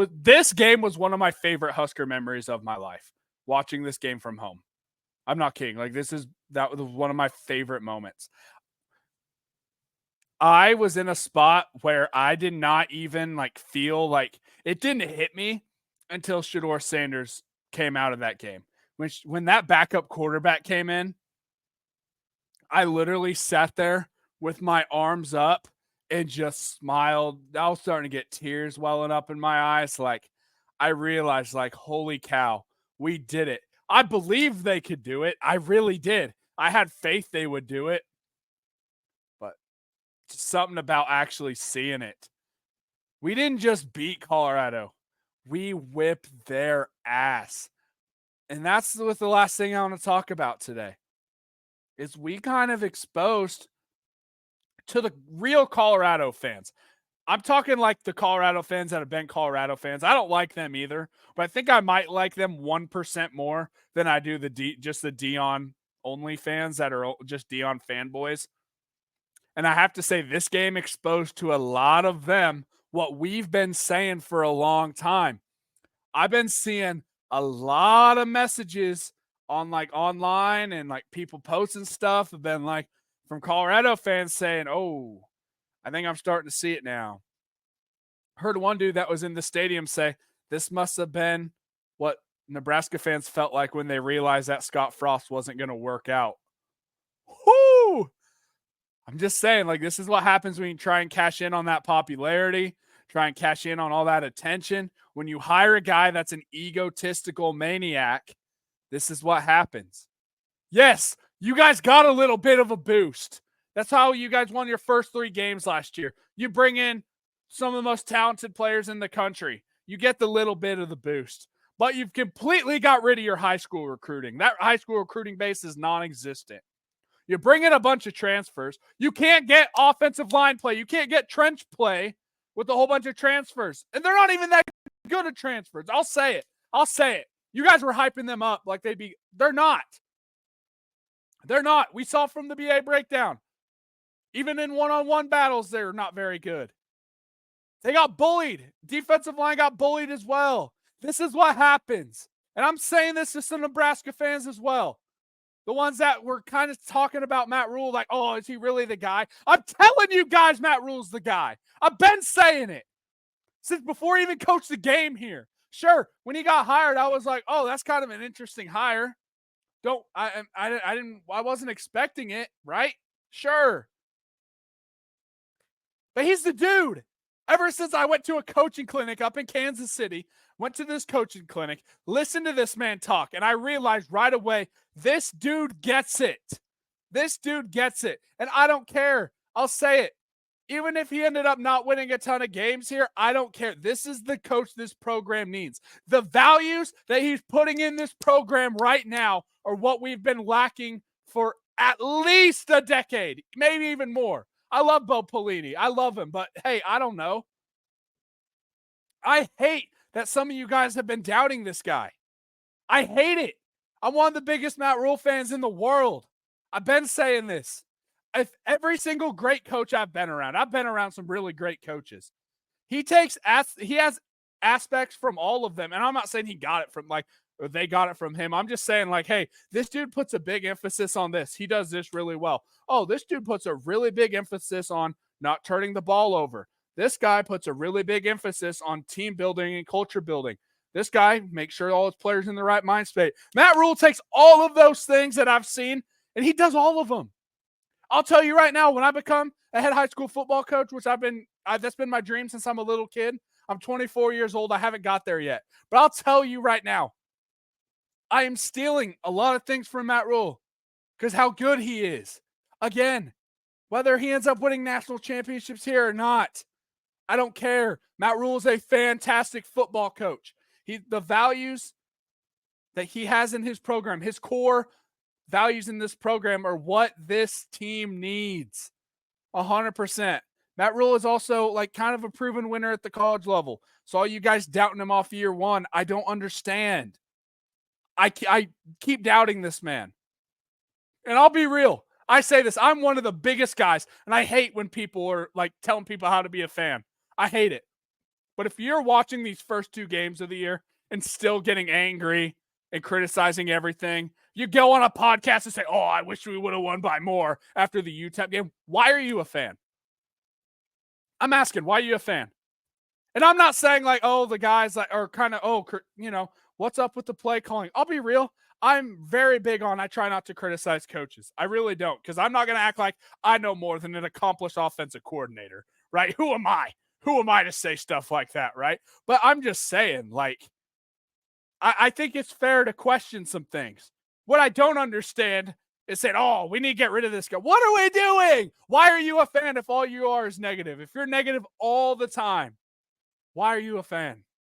This game was one of my favorite Husker memories of my life, watching this game from home. I'm not kidding. Like, that was one of my favorite moments. I was in a spot where I did not even feel like it didn't hit me until Shedeur Sanders came out of that game. When that backup quarterback came in, I literally sat there with my arms up and just smiled. I was starting to get tears welling up in my eyes. I realized, holy cow, we did it. I believed they could do it. I really did. I had faith they would do it. But something about actually seeing it. We didn't just beat Colorado. We whipped their ass. And that's the last thing I want to talk about today. Is we kind of exposed to the real Colorado fans. I'm talking like the Colorado fans that have been Colorado fans. I don't like them either, but I think I might like them 1% more than I do just the Deion only fans that are just Deion fanboys. And I have to say, this game exposed to a lot of them what we've been saying for a long time. I've been seeing a lot of messages on online and people posting stuff have been from Colorado fans saying, "Oh, I think I'm starting to see it now." Heard one dude that was in the stadium say this must have been what Nebraska fans felt like when they realized that Scott Frost wasn't going to work out. Whoo! I'm just saying, this is what happens when you try and cash in on that popularity, try and cash in on all that attention. When you hire a guy that's an egotistical maniac, this is what happens. Yes, you guys got a little bit of a boost. That's how you guys won your first 3 games last year. You bring in some of the most talented players in the country. You get the little bit of the boost. But you've completely got rid of your high school recruiting. That high school recruiting base is non-existent. You bring in a bunch of transfers. You can't get offensive line play. You can't get trench play with a whole bunch of transfers. And they're not even that good at transfers. I'll say it. You guys were hyping them up like they'd be. They're not. They're not. We saw from the BA breakdown. Even in one-on-one battles, they're not very good. They got bullied. Defensive line got bullied as well. This is what happens. And I'm saying this to some Nebraska fans as well. The ones that were kind of talking about Matt Rule, oh, is he really the guy? I'm telling you guys, Matt Rule's the guy. I've been saying it since before he even coached the game here. Sure, when he got hired, I was like, oh, that's kind of an interesting hire. I wasn't expecting it, right? Sure. But he's the dude. Ever since I went to a coaching clinic up in Kansas City, went to this coaching clinic, listened to this man talk, and I realized right away, this dude gets it. This dude gets it. And I don't care. I'll say it. Even if he ended up not winning a ton of games here, I don't care. This is the coach this program needs. The values that he's putting in this program right now are what we've been lacking for at least a decade, maybe even more. I love Bo Pelini. I love him, but hey, I don't know. I hate that some of you guys have been doubting this guy. I hate it. I'm one of the biggest Matt Rule fans in the world. I've been saying this. If every single great coach I've been around some really great coaches. He has aspects from all of them, and I'm not saying he got it from or they got it from him. I'm just saying hey, this dude puts a big emphasis on this. He does this really well. Oh, this dude puts a really big emphasis on not turning the ball over. This guy puts a really big emphasis on team building and culture building. This guy makes sure all his players in the right mind state. Matt Rule takes all of those things that I've seen, and he does all of them. I'll tell you right now, when I become a head high school football coach, which that's been my dream since I'm a little kid. I'm 24 years old. I haven't got there yet. But I'll tell you right now, I am stealing a lot of things from Matt Rule because how good he is. Again, whether he ends up winning national championships here or not, I don't care. Matt Rule is a fantastic football coach. The values that he has in his program, his core values in this program are what this team needs. 100%. Matt Rule is also kind of a proven winner at the college level. So all you guys doubting him off year 1, I don't understand. I keep doubting this man. And I'll be real. I say this. I'm one of the biggest guys, and I hate when people are telling people how to be a fan. I hate it. But if you're watching these first 2 games of the year and still getting angry and criticizing everything, you go on a podcast and say, "Oh, I wish we would have won by more after the UTEP game." Why are you a fan? I'm asking, why are you a fan? And I'm not saying like, oh, the guys that are kind of, what's up with the play calling? I'll be real. I'm very big on I try not to criticize coaches. I really don't, because I'm not going to act like I know more than an accomplished offensive coordinator, right? Who am I? Who am I to say stuff like that, right? But I'm just saying, like, I think it's fair to question some things. What I don't understand is saying, oh, we need to get rid of this guy. What are we doing? Why are you a fan if all you are is negative? If you're negative all the time, why are you a fan?